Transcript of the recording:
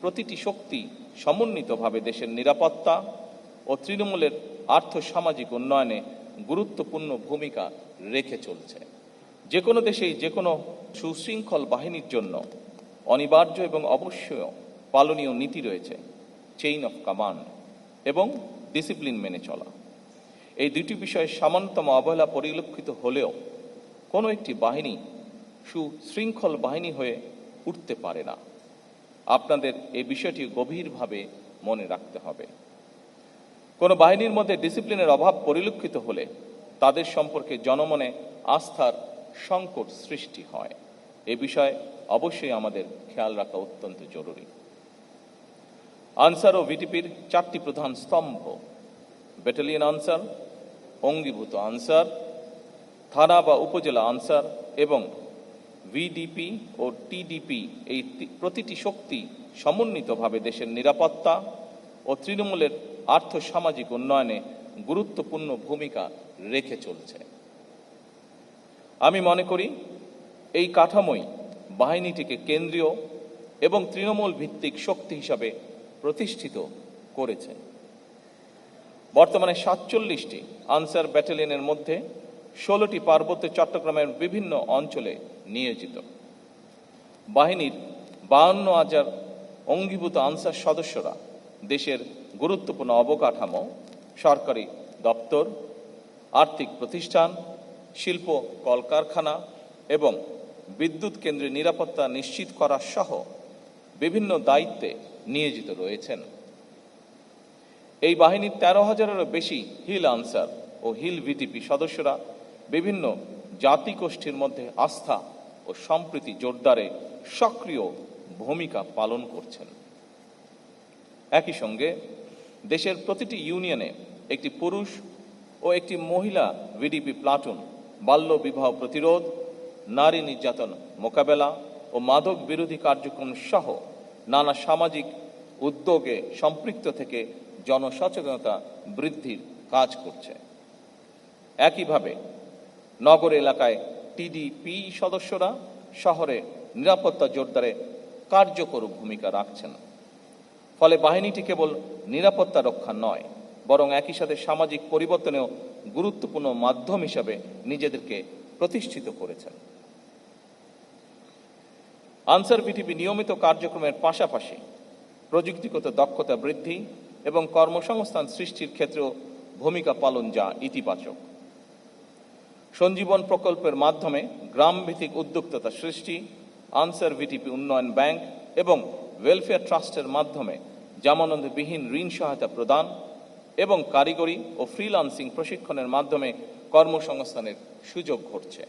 প্রতিটি শক্তি সমন্বিতভাবে দেশের নিরাপত্তা ও তৃণমূলের আর্থসামাজিক উন্নয়নে গুরুত্বপূর্ণ ভূমিকা রেখে চলছে। যে কোনো দেশেই যে কোনো সুশৃঙ্খল বাহিনীর জন্য অনিবার্য এবং অবশ্যই পালনীয় নীতি রয়েছে, চেইন অফ কমান্ড এবং ডিসিপ্লিন মেনে চলা। এই দুটি বিষয়ে সামান্যতম অবহেলা পরিলক্ষিত হলেও কোনো একটি বাহিনী সুশৃঙ্খল বাহিনী হয়ে উঠতে পারে না। আপনাদের এই বিষয়টি গভীরভাবে মনে রাখতে হবে। কোনো বাহিনীর মধ্যে ডিসিপ্লিনের অভাব পরিলক্ষিত হলে তাদের সম্পর্কে জনমনে আস্থার সংকট সৃষ্টি হয়। এ বিষয়ে অবশ্যই আমাদের খেয়াল রাখা অত্যন্ত জরুরি। আনসার ও ভিটিপির 4টি প্রধান স্তম্ভ, ব্যাটালিয়ন আনসার, অঙ্গীভূত আনসার, থানা বা উপজেলা আনসার এবং ভিডিপি ও টিডিপি, এই প্রতিটি শক্তি সমন্বিতভাবে দেশের নিরাপত্তা ও তৃণমূলের আর্থসামাজিক উন্নয়নে গুরুত্বপূর্ণ ভূমিকা রেখে চলছে। আমি মনে করি এই কাঠামোই বাহিনীটিকে কেন্দ্রীয় এবং তৃণমূল ভিত্তিক শক্তি হিসাবে প্রতিষ্ঠিত করেছে। বর্তমানে 47টি আনসার ব্যাটালিয়নের মধ্যে 16টি পার্বত্য চট্টগ্রামের বিভিন্ন অঞ্চলে নিয়োজিত। বাহিনীর 52,000 অঙ্গীভূত আনসার সদস্যরা দেশের গুরুত্বপূর্ণ অবকাঠামো, সরকারি দপ্তর, আর্থিক প্রতিষ্ঠান, শিল্প কলকারখানা এবং বিদ্যুৎ কেন্দ্রের নিরাপত্তা নিশ্চিত করা সহ বিভিন্ন দায়িত্বে নিয়োজিত রয়েছেন। এই বাহিনীর 13,000-এরও বেশি হিল আনসার ও হিল ভিটিপি সদস্যরা বিভিন্ন জাতিগোষ্ঠীর মধ্যে আস্থা ও সম্প্রীতি জোরদারে সক্রিয় ভূমিকা পালন করছেন। একই সঙ্গে দেশের প্রতিটি ইউনিয়নে একটি পুরুষ ও একটি মহিলা ভিডিপি প্লাটুন বাল্য বিবাহ প্রতিরোধ, নারী নির্যাতন মোকাবেলা ও মাদক বিরোধী কার্যক্রম সহ নানা সামাজিক উদ্যোগে সম্পৃক্ত থেকে জনসচেতনতা বৃদ্ধির কাজ করছে। একইভাবে নগর এলাকায় টিডিপি সদস্যরা শহরে নিরাপত্তা জোরদারে কার্যকর ভূমিকা রাখছেন। ফলে বাহিনীটি কেবল নিরাপত্তা রক্ষা নয়, বরং একই সাথে সামাজিক পরিবর্তনেও গুরুত্বপূর্ণ মাধ্যম হিসাবে নিজেদেরকে প্রতিষ্ঠিত করেছেন। আনসার ভিটিপি নিয়মিত কার্যক্রমের পাশাপাশি প্রযুক্তিগত দক্ষতা বৃদ্ধি এবং কর্মসংস্থান সৃষ্টির ক্ষেত্রেও ভূমিকা পালন যা ইতিবাচক। সঞ্জীবন প্রকল্পের মাধ্যমে গ্রামভিত্তিক উদ্যোক্তা সৃষ্টি, আনসার ভিটিপি উন্নয়ন ব্যাংক এবং ওয়েলফেয়ার ট্রাস্টের মাধ্যমে জামানতবিহীন ঋণ সহায়তা প্রদান এবং কারিগরি ও ফ্রিল্যান্সিং প্রশিক্ষণের মাধ্যমে কর্মসংস্থানের সুযোগ ঘটছে।